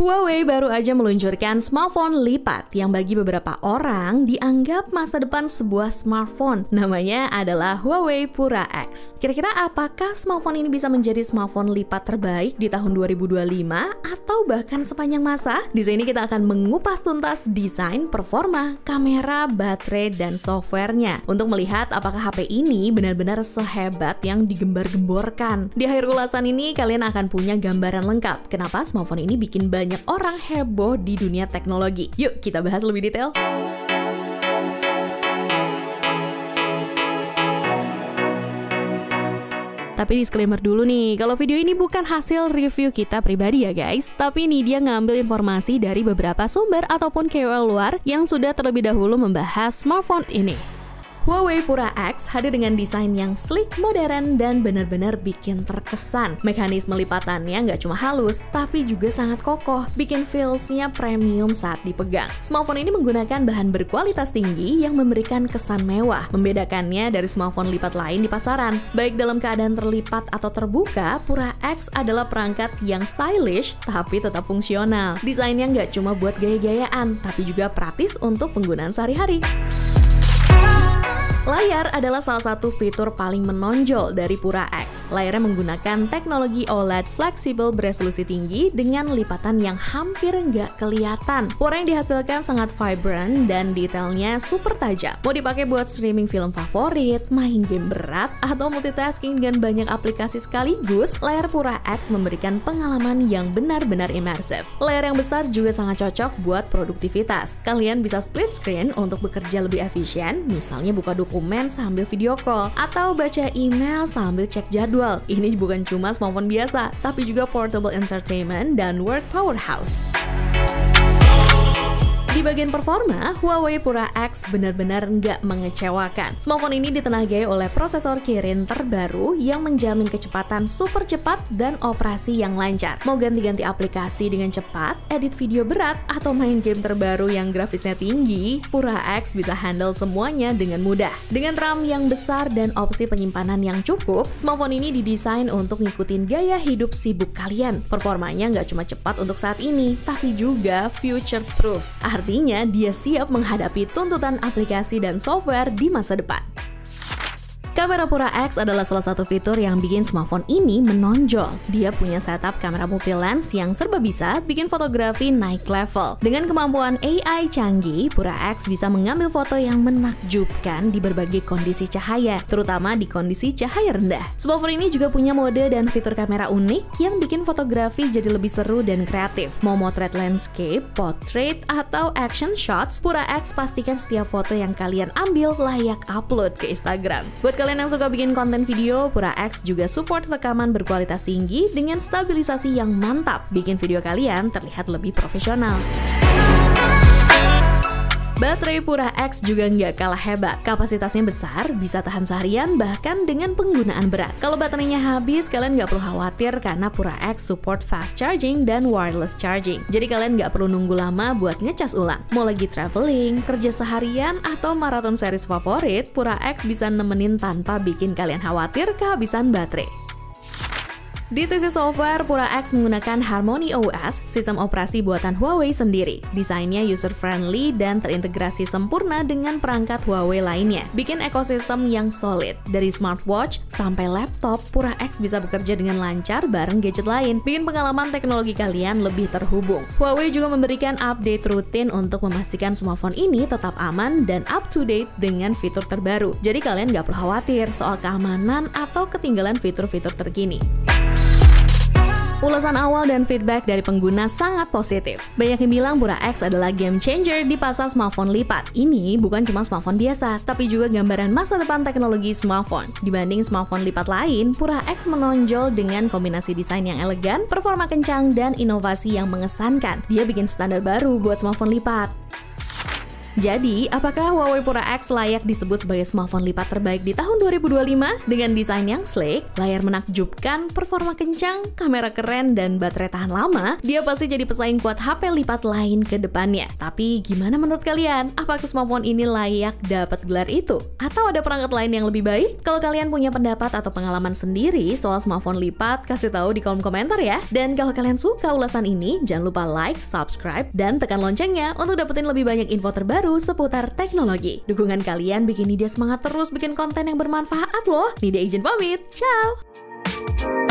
Huawei baru aja meluncurkan smartphone lipat yang bagi beberapa orang dianggap masa depan sebuah smartphone. Namanya adalah Huawei Pura X. Kira-kira apakah smartphone ini bisa menjadi smartphone lipat terbaik di tahun 2025 atau bahkan sepanjang masa? Di sini kita akan mengupas tuntas desain, performa, kamera, baterai, dan softwarenya untuk melihat apakah HP ini benar-benar sehebat yang digembar-gemborkan. Di akhir ulasan ini kalian akan punya gambaran lengkap kenapa smartphone ini bikin banyak orang heboh di dunia teknologi. Yuk kita bahas lebih detail. Tapi disclaimer dulu nih, kalau video ini bukan hasil review kita pribadi ya guys, tapi ini dia ngambil informasi dari beberapa sumber ataupun KOL luar yang sudah terlebih dahulu membahas smartphone ini. Huawei Pura X hadir dengan desain yang sleek, modern, dan benar-benar bikin terkesan. Mekanisme lipatannya nggak cuma halus, tapi juga sangat kokoh, bikin feels-nya premium saat dipegang. Smartphone ini menggunakan bahan berkualitas tinggi yang memberikan kesan mewah, membedakannya dari smartphone lipat lain di pasaran. Baik dalam keadaan terlipat atau terbuka, Pura X adalah perangkat yang stylish, tapi tetap fungsional. Desainnya nggak cuma buat gaya-gayaan, tapi juga praktis untuk penggunaan sehari-hari. Layar adalah salah satu fitur paling menonjol dari Pura X. Layarnya menggunakan teknologi OLED fleksibel beresolusi tinggi dengan lipatan yang hampir nggak kelihatan. Warna yang dihasilkan sangat vibrant dan detailnya super tajam. Mau dipakai buat streaming film favorit, main game berat, atau multitasking dengan banyak aplikasi sekaligus, layar Pura X memberikan pengalaman yang benar-benar imersif. Layar yang besar juga sangat cocok buat produktivitas. Kalian bisa split screen untuk bekerja lebih efisien, misalnya buka dokumen sambil video call atau baca email sambil cek jadwal. Ini bukan cuma smartphone biasa, tapi juga portable entertainment dan work powerhouse. Di bagian performa, Huawei Pura X benar-benar nggak mengecewakan. Smartphone ini ditenagai oleh prosesor Kirin terbaru yang menjamin kecepatan super cepat dan operasi yang lancar. Mau ganti-ganti aplikasi dengan cepat, edit video berat, atau main game terbaru yang grafisnya tinggi, Pura X bisa handle semuanya dengan mudah. Dengan RAM yang besar dan opsi penyimpanan yang cukup, smartphone ini didesain untuk ngikutin gaya hidup sibuk kalian. Performanya nggak cuma cepat untuk saat ini, tapi juga future proof. Artinya, dia siap menghadapi tuntutan aplikasi dan software di masa depan. Kamera Pura X adalah salah satu fitur yang bikin smartphone ini menonjol. Dia punya setup kamera multi-lens yang serba bisa bikin fotografi naik level. Dengan kemampuan AI canggih, Pura X bisa mengambil foto yang menakjubkan di berbagai kondisi cahaya, terutama di kondisi cahaya rendah. Smartphone ini juga punya mode dan fitur kamera unik yang bikin fotografi jadi lebih seru dan kreatif. Mau motret landscape, portrait, atau action shots, Pura X pastikan setiap foto yang kalian ambil layak upload ke Instagram. Buat kalian yang suka bikin konten video, Pura X juga support rekaman berkualitas tinggi dengan stabilisasi yang mantap, bikin video kalian terlihat lebih profesional. Baterai Pura X juga nggak kalah hebat. Kapasitasnya besar, bisa tahan seharian bahkan dengan penggunaan berat. Kalau baterainya habis, kalian nggak perlu khawatir karena Pura X support fast charging dan wireless charging. Jadi kalian nggak perlu nunggu lama buat ngecas ulang. Mau lagi traveling, kerja seharian, atau maraton series favorit, Pura X bisa nemenin tanpa bikin kalian khawatir kehabisan baterai. Di sisi software, Pura X menggunakan Harmony OS, sistem operasi buatan Huawei sendiri. Desainnya user-friendly dan terintegrasi sempurna dengan perangkat Huawei lainnya. Bikin ekosistem yang solid. Dari smartwatch sampai laptop, Pura X bisa bekerja dengan lancar bareng gadget lain. Bikin pengalaman teknologi kalian lebih terhubung. Huawei juga memberikan update rutin untuk memastikan smartphone ini tetap aman dan up-to-date dengan fitur terbaru. Jadi kalian nggak perlu khawatir soal keamanan atau ketinggalan fitur-fitur terkini. Ulasan awal dan feedback dari pengguna sangat positif. Banyak yang bilang Pura X adalah game changer di pasar smartphone lipat. Ini bukan cuma smartphone biasa, tapi juga gambaran masa depan teknologi smartphone. Dibanding smartphone lipat lain, Pura X menonjol dengan kombinasi desain yang elegan, performa kencang, dan inovasi yang mengesankan. Dia bikin standar baru buat smartphone lipat. Jadi, apakah Huawei Pura X layak disebut sebagai smartphone lipat terbaik di tahun 2025? Dengan desain yang sleek, layar menakjubkan, performa kencang, kamera keren, dan baterai tahan lama, dia pasti jadi pesaing kuat HP lipat lain ke depannya. Tapi gimana menurut kalian? Apakah smartphone ini layak dapat gelar itu? Atau ada perangkat lain yang lebih baik? Kalau kalian punya pendapat atau pengalaman sendiri soal smartphone lipat, kasih tahu di kolom komentar ya. Dan kalau kalian suka ulasan ini, jangan lupa like, subscribe, dan tekan loncengnya untuk dapetin lebih banyak info terbaru seputar teknologi. Dukungan kalian bikin Nidia semangat terus bikin konten yang bermanfaat loh. Nidia izin pamit, ciao!